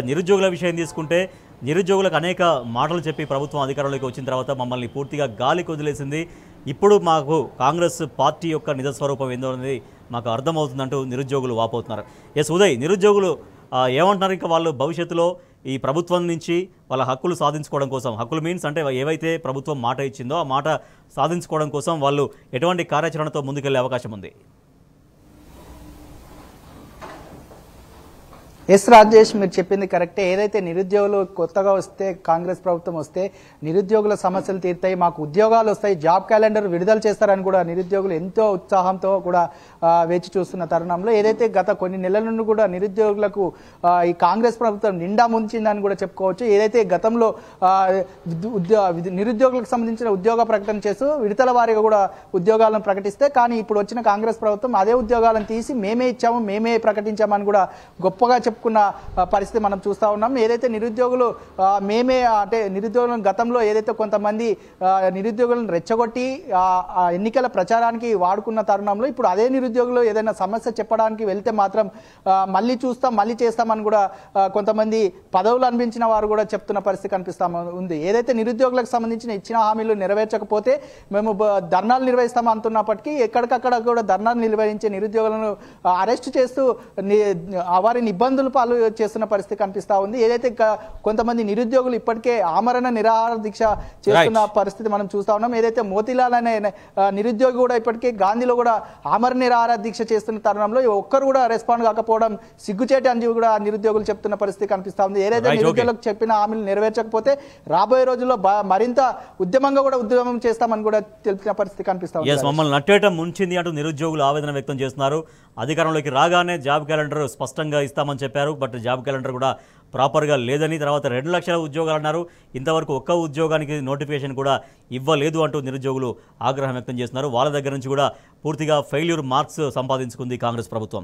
నిరుద్యోగుల విషయం తీసుకుంటే నిరుద్యోగులకు అనేక మాటలు చెప్పి ప్రభుత్వం అధికారంలోకి వచ్చిన తర్వాత మమ్మల్ని పూర్తిగా గాలికి వదిలేసింది. ఇప్పుడు మాకు కాంగ్రెస్ పార్టీ యొక్క నిజ స్వరూపం ఏందో అనేది మాకు అర్థమవుతుందంటూ నిరుద్యోగులు వాపోతున్నారు. ఉదయ్, నిరుద్యోగులు ఏమంటున్నారు? ఇంకా వాళ్ళు భవిష్యత్తులో ఈ ప్రభుత్వం నుంచి వాళ్ళ హక్కులు సాధించుకోవడం కోసం, హక్కులు మీన్స్ అంటే ఏవైతే ప్రభుత్వం మాట ఇచ్చిందో ఆ మాట సాధించుకోవడం కోసం వాళ్ళు ఎటువంటి కార్యాచరణతో ముందుకెళ్లే అవకాశం ఉంది? ఎస్ రాజేష్, మీరు చెప్పింది కరెక్టే. ఏదైతే నిరుద్యోగులు కొత్తగా వస్తే, కాంగ్రెస్ ప్రభుత్వం వస్తే నిరుద్యోగుల సమస్యలు తీరుతాయి, మాకు ఉద్యోగాలు వస్తాయి, జాబ్ క్యాలెండర్ విడుదల చేస్తారని కూడా నిరుద్యోగులు ఎంతో ఉత్సాహంతో కూడా వేచి చూస్తున్న తరుణంలో ఏదైతే గత కొన్ని నెలల నుండి కూడా నిరుద్యోగులకు ఈ కాంగ్రెస్ ప్రభుత్వం నిండా ముంచిందని కూడా చెప్పుకోవచ్చు. ఏదైతే గతంలో నిరుద్యోగులకు సంబంధించిన ఉద్యోగ ప్రకటన చేస్తూ విడతల వారీగా కూడా ఉద్యోగాలను ప్రకటిస్తే, కానీ ఇప్పుడు వచ్చిన కాంగ్రెస్ ప్రభుత్వం అదే ఉద్యోగాలను తీసి మేమే ఇచ్చాము, మేమే ప్రకటించామని కూడా గొప్పగా చెప్పుకున్న పరిస్థితి మనం చూస్తూ ఉన్నాం. ఏదైతే నిరుద్యోగులు మేమే అంటే నిరుద్యోగులను గతంలో ఏదైతే కొంతమంది నిరుద్యోగులను రెచ్చగొట్టి ఎన్నికల ప్రచారానికి వాడుకున్న తరుణంలో ఇప్పుడు అదే నిరుద్యోగులు ఏదైనా సమస్య చెప్పడానికి వెళ్తే మాత్రం మళ్ళీ చూస్తాం, మళ్ళీ చేస్తామని కూడా కొంతమంది పదవులు అనిపించిన వారు కూడా చెప్తున్న పరిస్థితి కనిపిస్తా ఉంది. ఏదైతే నిరుద్యోగులకు సంబంధించిన ఇచ్చిన హామీలు నెరవేర్చకపోతే మేము ధర్నాలు నిర్వహిస్తాం అంటున్నప్పటికీ ఎక్కడికక్కడ కూడా ధర్నాలు నిర్వహించే నిరుద్యోగులను అరెస్ట్ చేస్తూ వారిని ఇబ్బందులు పాలు చేస్తున్న పరిస్థితి కనిపిస్తా ఉంది. ఏదైతే కొంతమంది నిరుద్యోగులు ఇప్పటికే ఆమరణ నిరాహార దీక్ష చేస్తున్న పరిస్థితి మనం చూస్తా ఉన్నాం. ఏదైతే మోతీలాల్ అనే నిరుద్యోగి కూడా ఇప్పటికే గాంధీలో కూడా ఆమరణ నిరాహార దీక్ష చేస్తున్న తరుణంలో ఒక్కరు కూడా రెస్పాండ్ కాకపోవడం సిగ్గుచేటి అని కూడా నిరుద్యోగులు చెప్తున్న పరిస్థితి కనిపిస్తా ఉంది. ఏదైతే నిరుద్యోగులకు చెప్పిన హామీలు నెరవేర్చకపోతే రాబోయే రోజుల్లో మరింత ఉద్యమంగా కూడా ఉద్యమం చేస్తామని కూడా తెలిపిన పరిస్థితి కనిపిస్తా ఉంది. మమ్మల్ని నట్టేయటం ముంచింది అంటూ నిరుద్యోగులు ఆవేదన వ్యక్తం చేస్తున్నారు. అధికారంలోకి రాగానే జాబ్ క్యాలెండర్ స్పష్టంగా ఇస్తామని చెప్పారు, బట్ జాబ్ క్యాలెండర్ కూడా ప్రాపర్గా లేదని, తర్వాత 2 లక్షల ఉద్యోగాలు అన్నారు, ఇంతవరకు ఒక్క ఉద్యోగానికి నోటిఫికేషన్ కూడా ఇవ్వలేదు అంటూ నిరుద్యోగులు ఆగ్రహం వ్యక్తం చేస్తున్నారు. వాళ్ళ దగ్గర నుంచి కూడా పూర్తిగా ఫెయిల్యూర్ మార్క్స్ సంపాదించుకుంది కాంగ్రెస్ ప్రభుత్వం.